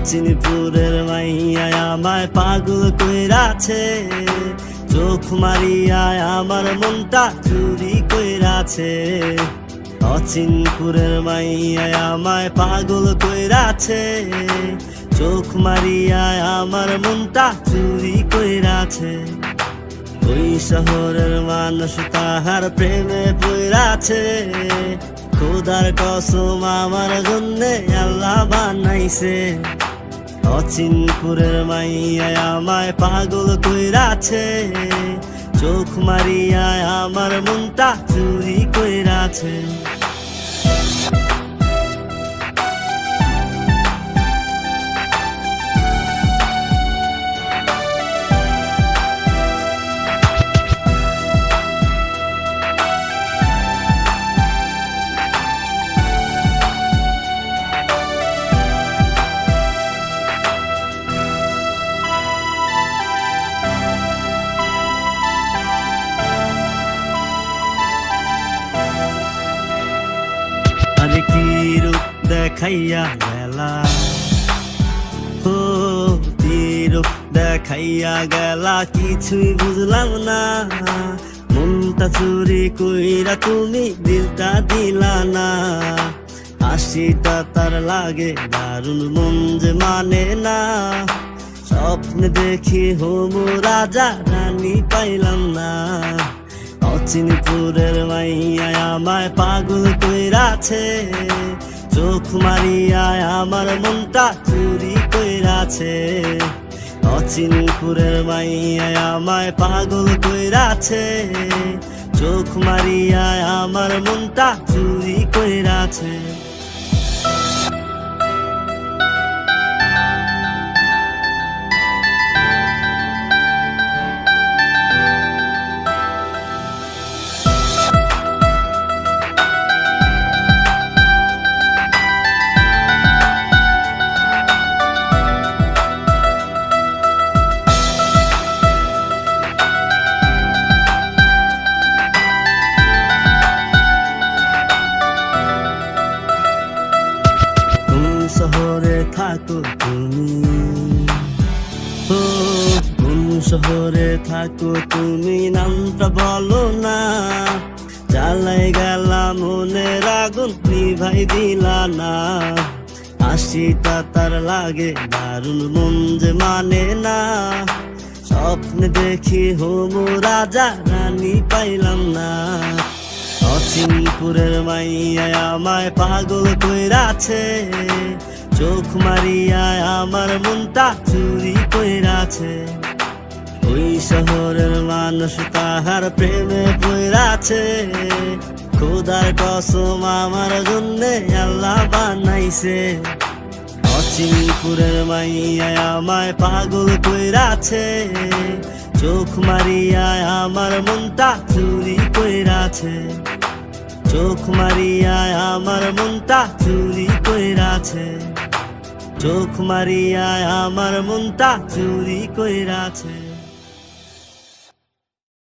অচিনপুরের মাইয়া আমায় পাগল কইরাছে, চোখ মারিয়া আমার মনটা চুরি কইরাছে। অচিনপুরের মাইয়া আমায় পাগল কইরাছে, চোখ মারিয়া আমার মনটা চুরি কইরাছে। ওই শহরের মানুষ তাহার প্রেমে পইরাছে, খোদার কসম আমার জন্যে আল্লাহ বানাইছে। অচিনপুরের মাইয়া আমায় পাগল কইরাছে, চোখ মারিয়া আমার মনটা চুরি কইরাছে। আরে কি রূপ দেখাইয়া গেলা, ও কি রূপ দেখাইয়া গেলা, কিছুই বুঝলাম না। মনটা চুরি কইরা তুমি দিলটা দিলা না। হাসিটা তার লাগে দারুণ, মন যে মানে না। স্বপ্নে দেখি হবু রাজা, রানী পাইলাম না। অচিনপুরের মাইয়া আমায় পাগল কইরাছে, চোখ মারিয়া আমার মনটা চুরি কইরাছে। অচিনপুরের মাইয়া আমায় পাগল কইরাছে, চোখ মারিয়া আমার মনটা চুরি কইরাছে। শহরে থাকো তুমি, ও কোন শহরে থাকো তুমি, নামটা বলো না। জ্বালাই গেলাম মনের আগুন, নিভাই দিলা না। হাসিটা তার লাগে দারুণ, মন যে মানে না। স্বপ্নে দেখি হবু রাজা, রানী পাইলাম না। অচিনপুরের মাইয়া আমায় পাগল কইরাছে, চোখ মারিয়া আমার মনটা চুরি কইরাছে। ওই শহরের মানুষ তাহার প্রেমে পইরাছে, খোদার কসম আমার জন্যে আল্লাহ বানাইছে। অচিনপুরের মাইয়া আমায় পাগল কইরাছে, চোখ মারিয়া আমার মনটা চুরি কইরাছে। চোখ মারিয়া আমার মনটা চুরি কইরাছে, চোখ মারিয়া আমার মনটা চুরি কইরাছে।